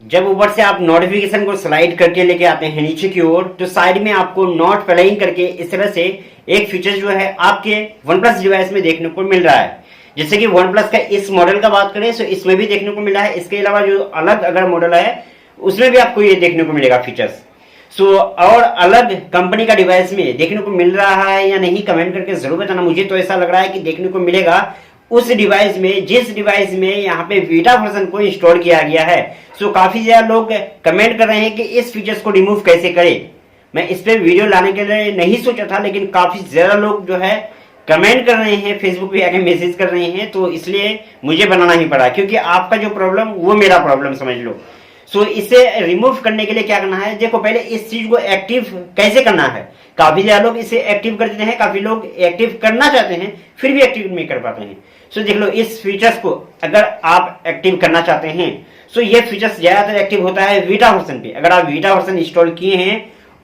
जब ऊपर से आप नोटिफिकेशन को स्लाइड करके लेके आते हैं नीचे की ओर, तो साइड में आपको नोट प्लेइंग करके इस तरह से एक फीचर जो है आपके OnePlus डिवाइस में देखने को मिल रहा है। जैसे कि OnePlus का इस मॉडल का बात करें तो इसमें भी देखने को मिला है। इसके अलावा जो अलग अगर मॉडल है उसमें भी आपको ये देखने को मिलेगा फीचर्स। और अलग कंपनी का डिवाइस में देखने को मिल रहा है या नहीं, कमेंट करके जरूर बताना। मुझे तो ऐसा लग रहा है कि देखने को मिलेगा उस डिवाइस में जिस डिवाइस में यहाँ पे बीटा वर्जन को इंस्टॉल किया गया है। काफी ज्यादा लोग कमेंट कर रहे हैं कि इस फीचर्स को रिमूव कैसे करें। मैं इस पे वीडियो लाने के लिए नहीं सोचा था, लेकिन काफी ज्यादा लोग जो है कमेंट कर रहे हैं, फेसबुक पे आके मैसेज कर रहे हैं, तो इसलिए मुझे बनाना ही पड़ा, क्योंकि आपका जो प्रॉब्लम वो मेरा प्रॉब्लम समझ लो। इसे रिमूव करने के लिए क्या करना है, देखो पहले इस चीज को एक्टिव कैसे करना है। काफी ज्यादा लोग इसे एक्टिव कर देते हैं, काफी लोग एक्टिव करना चाहते हैं फिर भी एक्टिव नहीं कर पाते हैं। देख लो, इस फीचर्स को अगर आप एक्टिव करना चाहते हैं ये फीचर्स ज्यादातर एक्टिव होता है वीटा वर्जन पे। अगर आप वीटा वर्जन इंस्टॉल किए हैं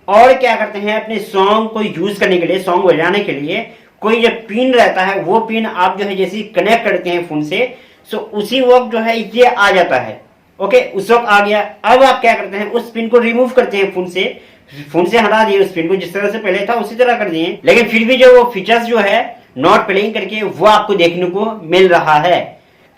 और क्या करते हैं, अपने सॉन्ग को यूज करने के लिए, सॉन्ग बजाने के लिए कोई जो पिन रहता है वो पिन आप जो है जैसे कनेक्ट करते हैं फोन से, उसी वक्त जो है ये आ जाता है। ओके, उस वक्त आ गया। अब आप क्या करते हैं, उस पिन को रिमूव करते हैं फोन से हटा दिए उस पिन को, जिस तरह से पहले था उसी तरह कर दिए। लेकिन फिर भी जो वो फीचर्स जो है नॉट प्लेइंग करके वो आपको देखने को मिल रहा है।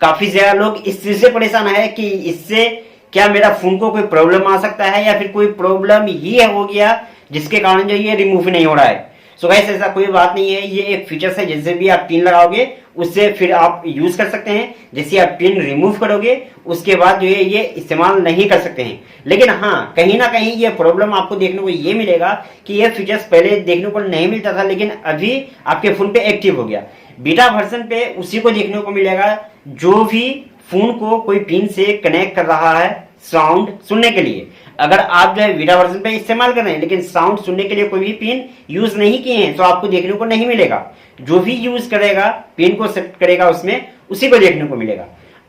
काफी ज्यादा लोग इस चीज से परेशान है कि इससे क्या मेरा फोन को कोई प्रॉब्लम आ सकता है या फिर कोई प्रॉब्लम ये हो गया जिसके कारण जो ये रिमूव नहीं हो रहा है। गाइस, ऐसा कोई बात नहीं है, ये एक फीचर्स है। जैसे भी आप पिन लगाओगे उससे फिर आप यूज कर सकते हैं। जैसे आप पिन रिमूव करोगे उसके बाद जो है ये इस्तेमाल नहीं कर सकते हैं। लेकिन हाँ, कहीं ना कहीं ये प्रॉब्लम आपको देखने को ये मिलेगा कि ये फीचर्स पहले देखने को नहीं मिलता था, लेकिन अभी आपके फोन पे एक्टिव हो गया। बीटा वर्जन पे उसी को देखने को मिलेगा जो भी फोन को कोई पिन से कनेक्ट कर रहा है साउंड सुनने के लिए। अगर आप जो है बीटा वर्जन पे इस्तेमाल कर रहे हैं लेकिन साउंड सुनने के लिए कोई भी पिन यूज नहीं किए हैं तो आपको देखने को नहीं मिलेगा। जो भी यूज करेगा, पिन को सेट करेगा उसमें, उसी को देखने को मिलेगा।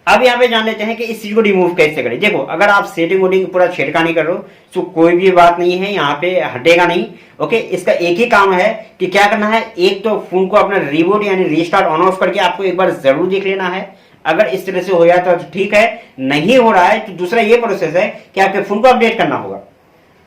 अब यहाँ पे जान लेते हैं कि इस चीज को रिमूव कैसे करें। देखो, अगर आप सेटिंग वोटिंग पूरा छेड़खानी कर रहे हो तो कोई भी बात नहीं है, यहाँ पे हटेगा नहीं। ओके, इसका एक ही काम है कि क्या करना है, एक तो फोन को अपना रिबूट यानी रीस्टार्ट ऑन ऑफ करके आपको एक बार जरूर देख लेना है। अगर इस तरह से हो जाता है तो ठीक है, नहीं हो रहा है तो दूसरा ये प्रोसेस है कि आपके फोन को अपडेट करना होगा।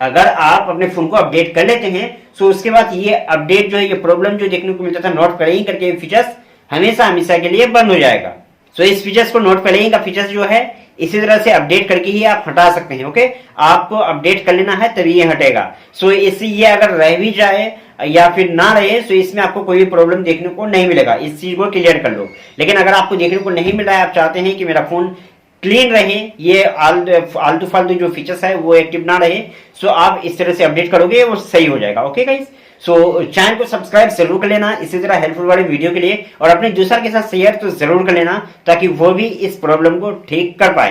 अगर आप अपने फोन को अपडेट कर लेते हैं तो उसके बाद ये अपडेट जो है, ये प्रॉब्लम जो देखने को मिलता था नॉट प्लेइंग करके फीचर्स हमेशा हमेशा के लिए बंद हो जाएगा। इस फीचर्स को, नॉट प्लेइंग का फीचर्स जो है इसी तरह से अपडेट करके ही आप हटा सकते हैं। ओके, आपको अपडेट कर लेना है तभी ये हटेगा। इससे ये अगर रह भी जाए या फिर ना रहे तो इसमें आपको कोई भी प्रॉब्लम देखने को नहीं मिलेगा। इस चीज को क्लियर कर लो। लेकिन अगर आपको देखने को नहीं मिल रहा है, आप चाहते हैं कि मेरा फोन क्लीन रहे, ये आलतू फालतू जो फीचर्स है वो एक्टिव ना रहे, आप इस तरह से अपडेट करोगे वो सही हो जाएगा। ओके गाइस, चैनल को सब्सक्राइब जरूर कर लेना इसी तरह हेल्पफुल वाले वीडियो के लिए, और अपने दूसरा के साथ शेयर तो जरूर कर लेना ताकि वो भी इस प्रॉब्लम को ठीक कर पाए।